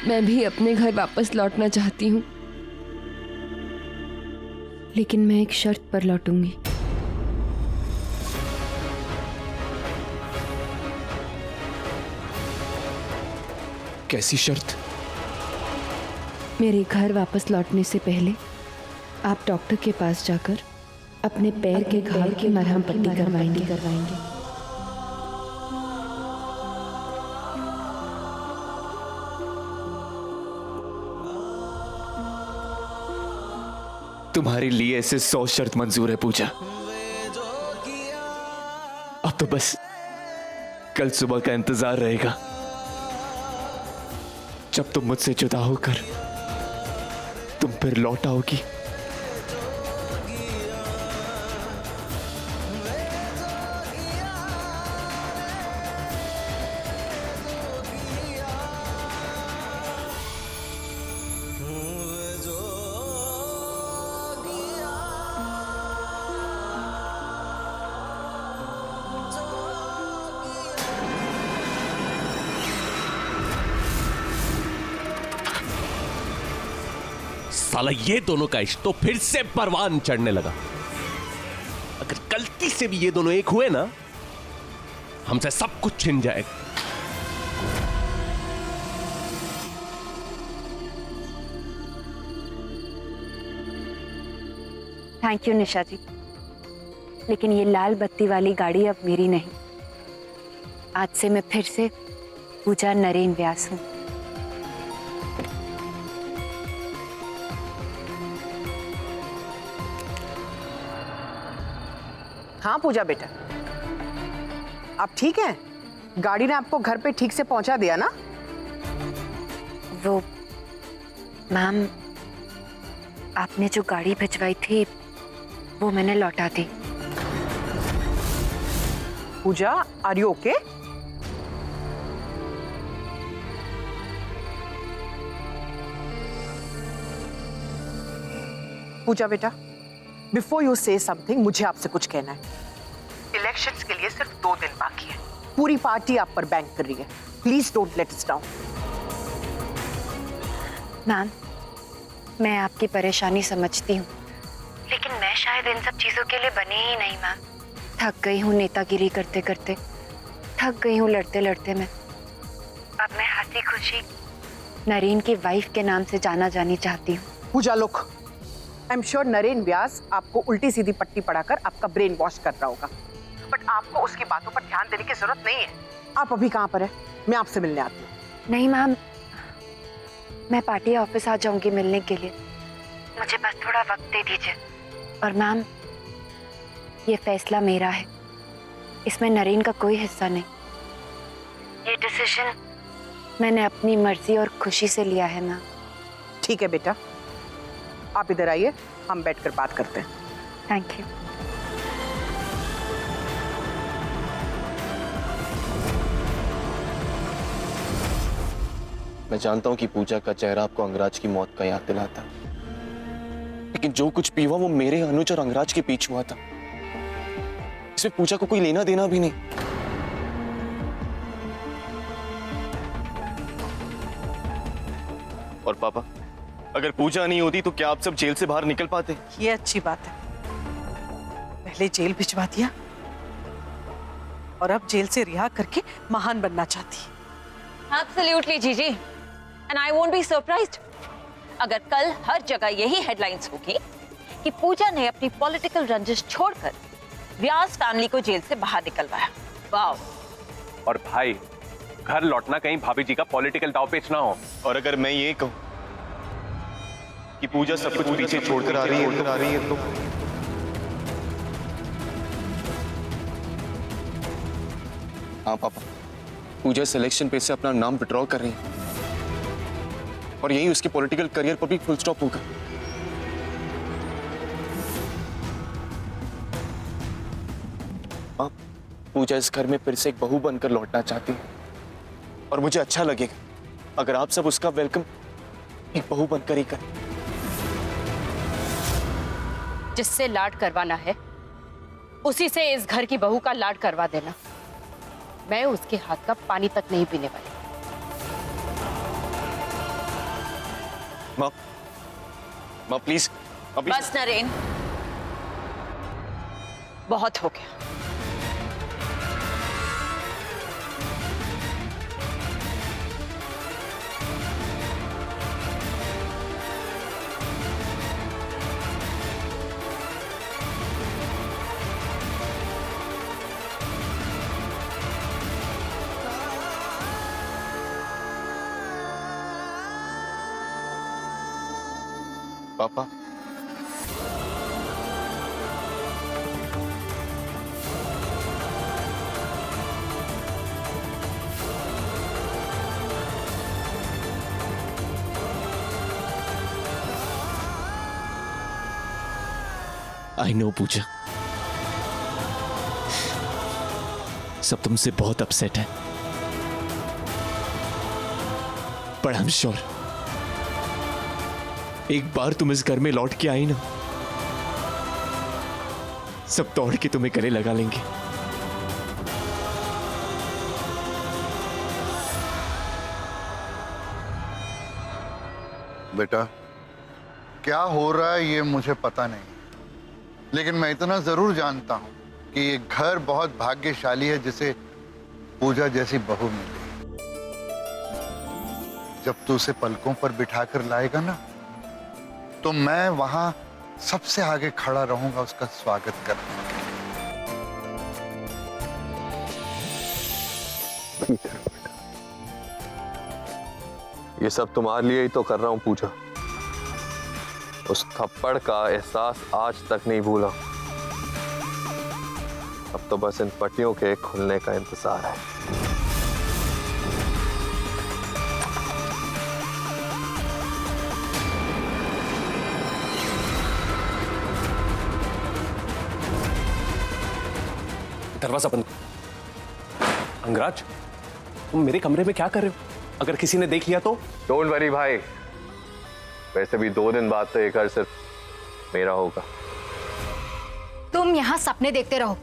मैं भी अपने घर वापस लौटना चाहती हूँ, लेकिन मैं एक शर्त पर लौटूंगी। कैसी शर्त? मेरे घर वापस लौटने से पहले आप डॉक्टर के पास जाकर अपने पैर के घाव की मरहम पट्टी करवाएंगे। तुम्हारे लिए ऐसे 100 शर्त मंजूर है पूजा। अब तो बस कल सुबह का इंतजार रहेगा, जब तुम मुझसे जुदा होकर तुम फिर लौट आओगी। साला ये दोनों का इश्क तो फिर से परवान चढ़ने लगा। अगर गलती से भी ये दोनों एक हुए ना, हमसे सब कुछ छिन जाएगा। थैंक यू निशा जी, लेकिन ये लाल बत्ती वाली गाड़ी अब मेरी नहीं। आज से मैं फिर से पूजा नरेन व्यास हूं। हाँ पूजा बेटा, आप ठीक हैं? गाड़ी ने आपको घर पे ठीक से पहुंचा दिया ना? वो मैम, आपने जो गाड़ी भिजवाई थी वो मैंने लौटा दी। पूजा, आर यू ओके? पूजा बेटा, बिफोर यू से समथिंग, मुझे आपसे कुछ कहना है। इलेक्शंस के लिए सिर्फ 2 दिन बाकी है। पूरी पार्टी आप पर बैंक कर रही है। Please don't let us down. Ma'am, मैं आपकी परेशानी समझती हूँ, लेकिन मैं शायद इन सब चीजों के लिए बनी ही नहीं मैम। थक गई हूँ नेतागिरी करते करते, थक गई हूँ लड़ते लड़ते मैं। अब मैं हंसी खुशी नरेन की वाइफ के नाम से जाना जानी चाहती हूँ। Pooja look, I am sure Naren Vyas आपको उल्टी सीधी पट्टी पढ़ाकर आपका ब्रेन वॉश कर रहा होगा, बट आपको उसकी बातों पर ध्यान देने की जरूरत नहीं है। आप अभी कहाँ पर है? मैं आपसे मिलने आती हूँ। नहीं मैम, मैं पार्टी ऑफिस आ जाऊंगी मिलने के लिए। मुझे बस थोड़ा वक्त दे दीजिए। और मैम, ये फैसला मेरा है, इसमें नरेन का कोई हिस्सा नहीं। ये डिसीजन मैंने अपनी मर्जी और खुशी से लिया है मैम। ठीक है बेटा, आप इधर आइए, हम बैठकर बात करते हैं। Thank you. मैं जानता हूं कि पूजा का चेहरा आपको अंगराज की मौत का याद दिलाता, लेकिन जो कुछ भी हुआ वो मेरे, अनुज और अंगराज के बीच हुआ था। इसमें पूजा को कोई लेना देना भी नहीं। और पापा, अगर पूजा नहीं होती तो क्या आप सब जेल से बाहर निकल पाते? ये अच्छी बात है, पहले जेल भिजवा दिया और अब जेल से रिहा करके महान बनना चाहती है। Absolutely, जीजी, and I won't be surprised अगर कल हर जगह यही हेडलाइंस होगी कि पूजा ने अपनी पॉलिटिकल रंजिश छोड़कर व्यास फैमिली को जेल से बाहर निकलवाया। वाओ! और भाई, घर लौटना कहीं भाभी जी का पॉलिटिकल दाव पेच ना हो। और अगर मैं ये कहूं कि पूजा सब कुछ पीछे छोड़कर आ रही है तो हाँ पापा, पूजा सिलेक्शन पे से अपना नाम विड्रॉ कर रही है और यही उसके पॉलिटिकल करियर पर भी फुल स्टॉप होगा। हाँ, पूजा इस घर में फिर से एक बहू बनकर लौटना चाहती है और मुझे अच्छा लगेगा अगर आप सब उसका वेलकम एक बहू बनकर ही करें। जिससे लाड करवाना है उसी से इस घर की बहू का लाड करवा देना। मैं उसके हाथ का पानी तक नहीं पीने वाली। माँ, माँ प्लीज अभी। बस नरेन, बहुत हो गया। पापा, आई नो पूजा, सब तुमसे बहुत अपसेट है, पर आई एम श्योर एक बार तुम इस घर में लौट के आई ना, सब दौड़ के तुम्हें गले लगा लेंगे। बेटा, क्या हो रहा है ये मुझे पता नहीं, लेकिन मैं इतना जरूर जानता हूं कि ये घर बहुत भाग्यशाली है जिसे पूजा जैसी बहू मिली। जब तू उसे पलकों पर बिठाकर लाएगा ना, तो मैं वहां सबसे आगे खड़ा रहूंगा उसका स्वागत करने के लिए। ये सब तुम्हारे लिए ही तो कर रहा हूं पूजा। उस थप्पड़ का एहसास आज तक नहीं भूला। अब तो बस इन पट्टियों के खुलने का इंतजार है। दरवाजा बंद। अंगराज, तुम मेरे कमरे में क्या कर रहे हो? अगर किसी ने देख लिया तो? डोंट वरी भाई, वैसे भी 2 दिन बाद तो ये घर सिर्फ मेरा होगा। तुम यहाँ सपने देखते रहो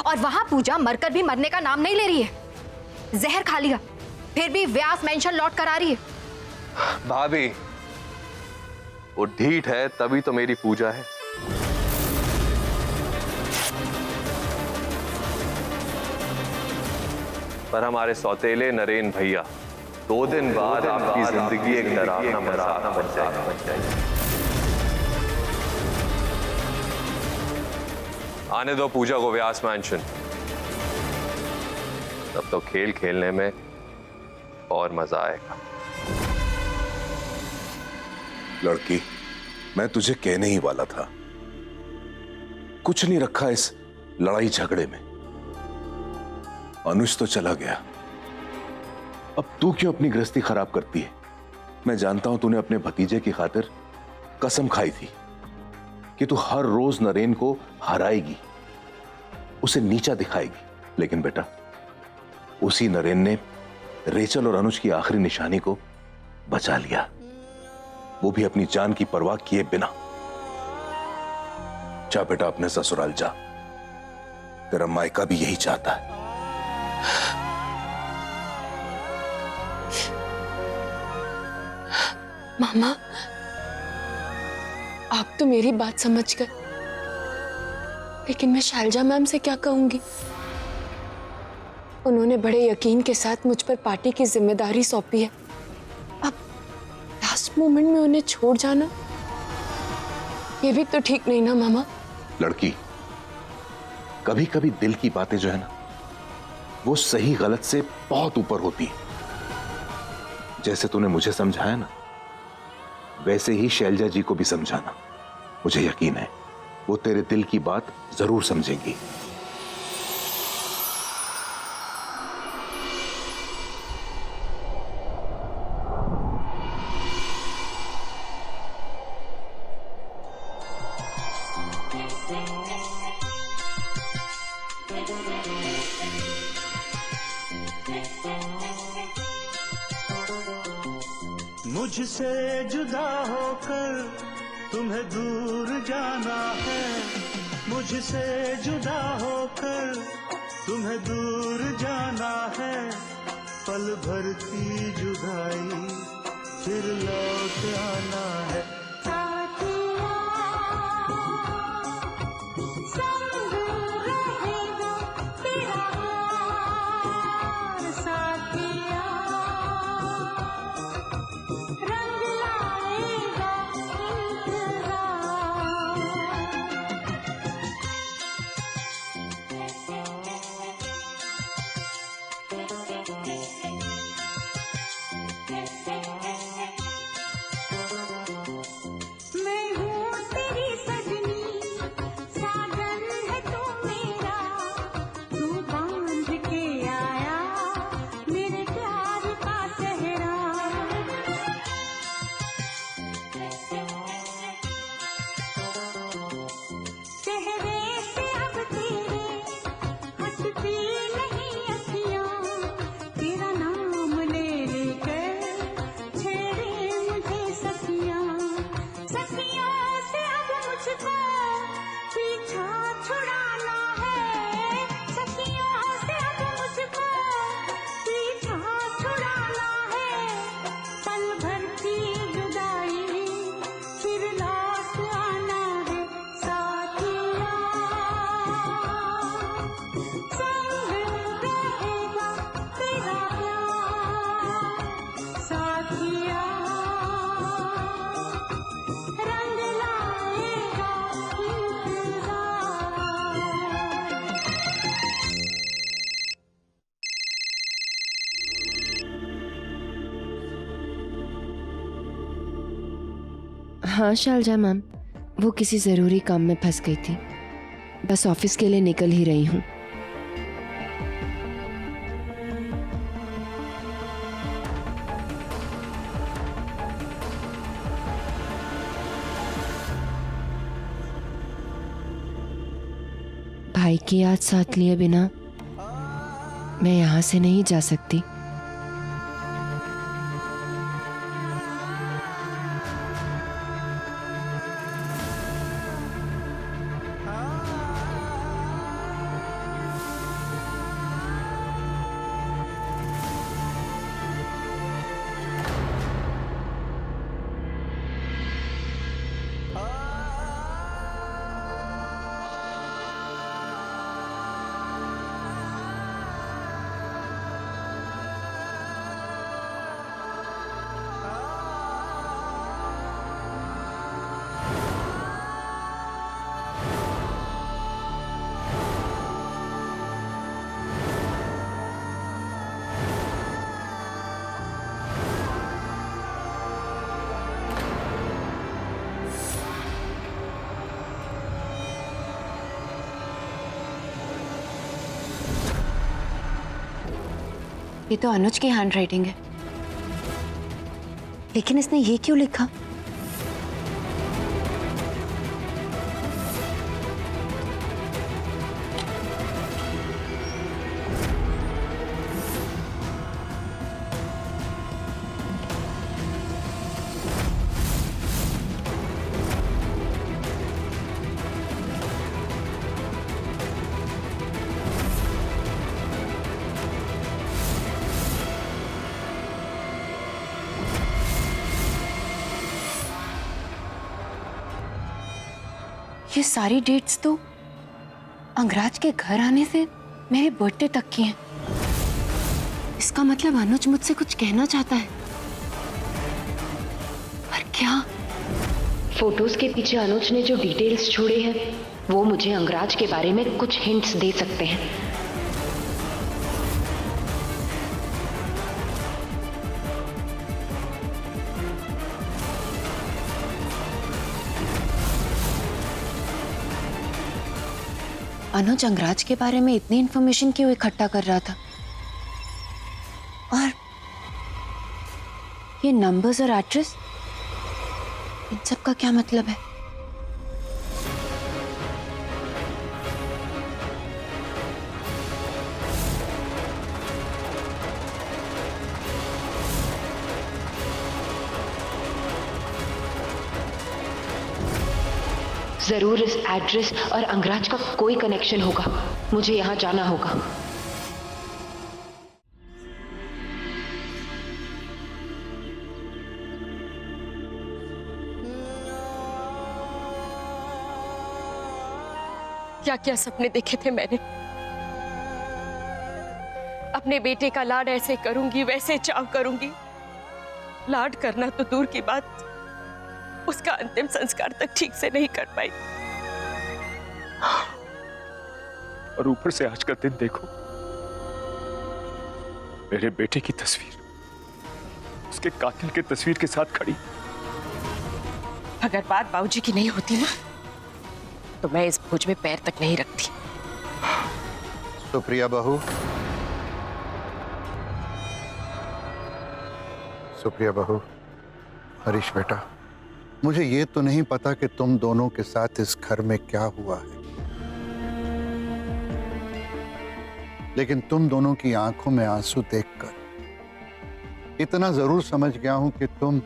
और वहां पूजा मरकर भी मरने का नाम नहीं ले रही है। जहर खा लिया, फिर भी व्यास मेंशन लौट कर आ रही है। भाभी, वो ढीठ है तभी तो मेरी पूजा है। पर हमारे सौतेले नरेन भैया 2 दिन बाद आपकी जिंदगी एक डरावना मजाक बन जाएगी। आने दो पूजा को व्यास मैंशन, तब तो खेल खेलने में और मजा आएगा। लड़की, मैं तुझे कहने ही वाला था, कुछ नहीं रखा इस लड़ाई झगड़े में। अनुज तो चला गया, अब तू क्यों अपनी गृहस्थी खराब करती है? मैं जानता हूं तूने अपने भतीजे की खातिर कसम खाई थी कि तू हर रोज नरेन को हराएगी, उसे नीचा दिखाएगी। लेकिन बेटा, उसी नरेन ने रेचल और अनुज की आखिरी निशानी को बचा लिया, वो भी अपनी जान की परवाह किए बिना। जा बेटा, अपने ससुराल जा, तेरा मायका भी यही चाहता है। मामा, आप तो मेरी बात समझ गए, लेकिन मैं शैलजा मैम से क्या कहूंगी? उन्होंने बड़े यकीन के साथ मुझ पर पार्टी की जिम्मेदारी सौंपी है। अब लास्ट मोमेंट में उन्हें छोड़ जाना, ये भी तो ठीक नहीं ना मामा। लड़की, कभी कभी दिल की बातें जो है ना, वो सही गलत से बहुत ऊपर होती है। जैसे तूने मुझे समझाया ना, वैसे ही शैलजा जी को भी समझाना। मुझे यकीन है वो तेरे दिल की बात जरूर समझेंगी। मुझसे जुदा होकर तुम्हें दूर जाना है, मुझसे जुदा होकर तुम्हें दूर जाना है। पल भर की जुदाई फिर लौट आना है। हाँ शालजा मैम, वो किसी ज़रूरी काम में फंस गई थी, बस ऑफिस के लिए निकल ही रही हूँ। भाई की याद साथ लिए बिना मैं यहाँ से नहीं जा सकती। ये तो अनुज की हैंड राइटिंग है, लेकिन इसने ये क्यों लिखा? ये सारी डेट्स तो अंगराज के घर आने से मेरे बर्थडे तक की हैं। इसका मतलब अनुज मुझसे कुछ कहना चाहता है, पर क्या? फोटोज के पीछे अनुज ने जो डिटेल्स छोड़े हैं वो मुझे अंगराज के बारे में कुछ हिंट्स दे सकते हैं। अनुज अंगराज के बारे में इतनी इंफॉर्मेशन क्यों इकट्ठा कर रहा था? और ये नंबर्स और एड्रेस, इन सब का क्या मतलब है? जरूर इस एड्रेस और अंगराज का कोई कनेक्शन होगा। मुझे यहाँ जाना होगा। क्या क्या सपने देखे थे मैंने। अपने बेटे का लाड ऐसे करूंगी, वैसे चाव करूंगी। लाड करना तो दूर की बात, उसका अंतिम संस्कार तक ठीक से नहीं कर पाई। और ऊपर से आज का दिन देखो, मेरे बेटे की तस्वीर उसके कातिल की तस्वीर के साथ खड़ी। अगर बात बाबूजी की नहीं होती ना, तो मैं इस भोज में पैर तक नहीं रखती। सुप्रिया बहू, सुप्रिया बहू, हरीश बेटा, मुझे ये तो नहीं पता कि तुम दोनों के साथ इस घर में क्या हुआ है, लेकिन तुम दोनों की आंखों में आंसू देखकर इतना जरूर समझ गया हूं कि तुम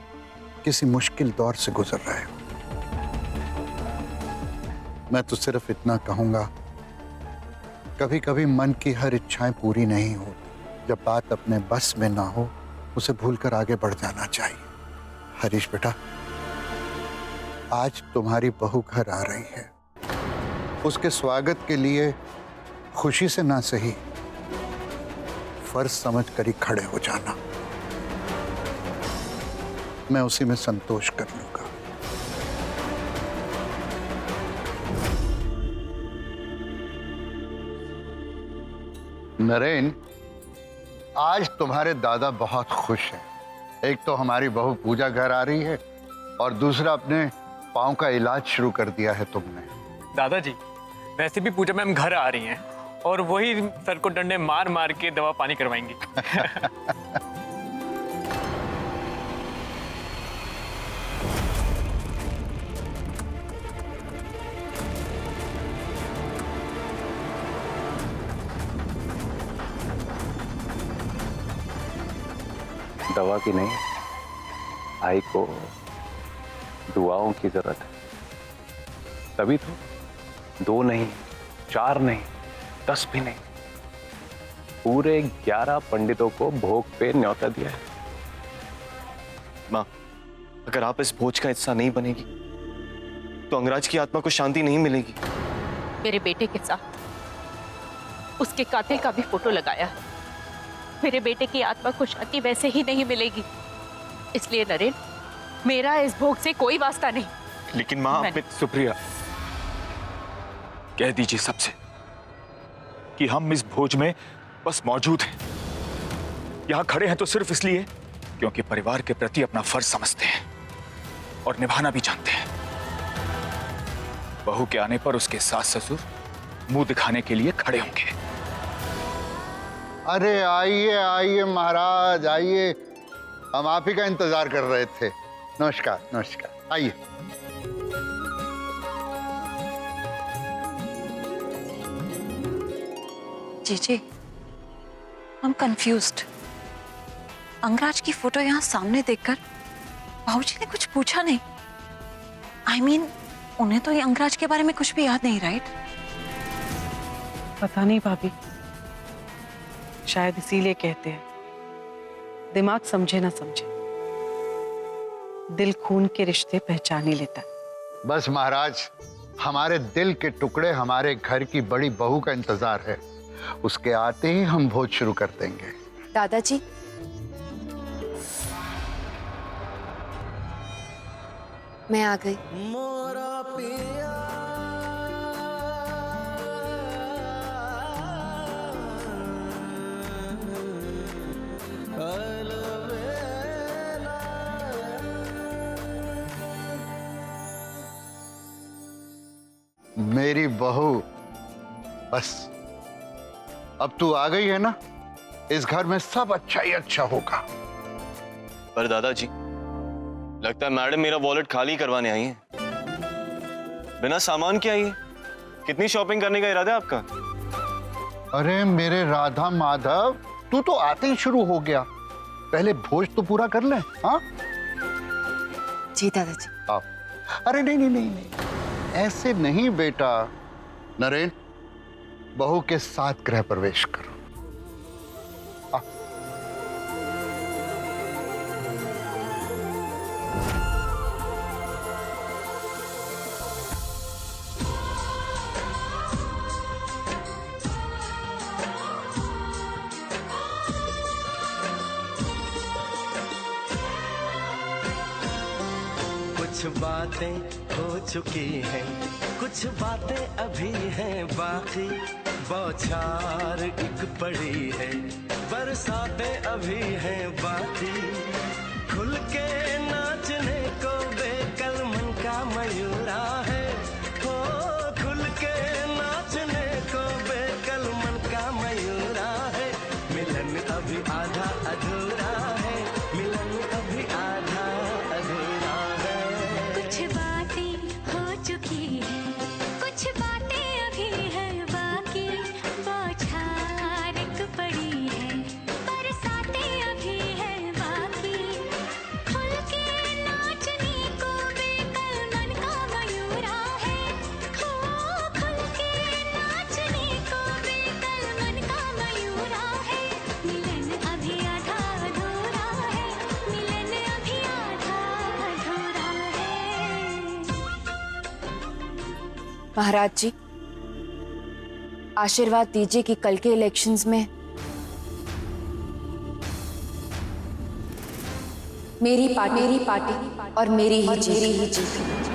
किसी मुश्किल दौर से गुजर रहे हो। मैं तो सिर्फ इतना कहूंगा, कभी कभी मन की हर इच्छाएं पूरी नहीं होती। जब बात अपने बस में ना हो, उसे भूलकर आगे बढ़ जाना चाहिए। हरीश बेटा, आज तुम्हारी बहू घर आ रही है, उसके स्वागत के लिए खुशी से ना सही, फर्ज समझ कर ही खड़े हो जाना। मैं उसी में संतोष कर लूंगा। नरेन, आज तुम्हारे दादा बहुत खुश हैं। एक तो हमारी बहू पूजा घर आ रही है, और दूसरा अपने पांव का इलाज शुरू कर दिया है तुमने। दादाजी, वैसे भी पूजा मैम घर आ रही हैं और वही सर को डंडे मार मार के दवा पानी करवाएंगी। दवा की नहीं, आई को दुआओं की जरूरत है। तभी तो 2 नहीं, 4 नहीं, 10 भी नहीं, पूरे 11 पंडितों को भोग पे न्योता दिया है। माँ, अगर आप इस भोज का हिस्सा नहीं बनेगी तो अंगराज की आत्मा को शांति नहीं मिलेगी। मेरे बेटे के साथ उसके कातिल का भी फोटो लगाया है। मेरे बेटे की आत्मा को शांति वैसे ही नहीं मिलेगी। इसलिए नरेन, मेरा इस भोग से कोई वास्ता नहीं। लेकिन माँ, सुप्रिया, कह दीजिए सबसे कि हम इस भोज में बस मौजूद हैं। यहां खड़े हैं तो सिर्फ इसलिए क्योंकि परिवार के प्रति अपना फर्ज समझते हैं और निभाना भी जानते हैं। बहू के आने पर उसके सास ससुर मुंह दिखाने के लिए खड़े होंगे। अरे आइए आइए महाराज, आइए, हम आप ही का इंतजार कर रहे थे। नमस्कार नमस्कार, आइए। जी, I'm confused। अंगराज की फोटो यहाँ सामने देखकर बाबूजी ने कुछ पूछा नहीं। I mean, उन्हें तो ये अंगराज के बारे में कुछ भी याद नहीं, राइट? पता नहीं भाभी, शायद इसीलिए कहते हैं, दिमाग समझे ना समझे, दिल खून के रिश्ते पहचान ही लेता है। बस महाराज, हमारे दिल के टुकड़े हमारे घर की बड़ी बहू का इंतजार है। उसके आते ही हम भोज शुरू कर देंगे। दादाजी, मैं आ गई। मेरी बहू, बस अब तू आ गई है ना, इस घर में सब अच्छा ही अच्छा होगा। पर दादाजी, लगता है मैडम मेरा वॉलेट खाली करवाने आई है। बिना सामान के आई है। कितनी शॉपिंग करने का इरादा है आपका? अरे मेरे राधा माधव, तू तो आते ही शुरू हो गया। पहले भोज तो पूरा कर ले। हाँ जी दादाजी। आप, अरे नहीं नहीं नहीं नहीं, ऐसे नहीं बेटा। नरेन, बहू के साथ गृह प्रवेश करो। कुछ बातें हो चुकी हैं, कुछ बातें अभी हैं बाकी, बौछार एक पड़ी है, बरसातें अभी हैं बाकी, खुल के नाचने को बेकल मन का मयूरा है, हो खुल के नाचने को बेकल मन का मयूरा है, मिलन अभी आधा अधूरा है, मिलन अभी आधा अधूरा है। कुछ बातें हो चुकी हैं, कुछ बातें अभी हैं बाकी, बौछार एक पड़ी है, बरसातें अभी हैं बाकी, खुल के नाचने को बेकल मन का मयूरा है, हो खुल के नाचने को बेकल मन का मयूरा है, मिलन अभी आधा अधूरा है, मिलन अभी आधा अधूरा है। महाराज जी, आशीर्वाद दीजिए कि कल के इलेक्शंस में मेरी पार्टी और मेरी ही जीत।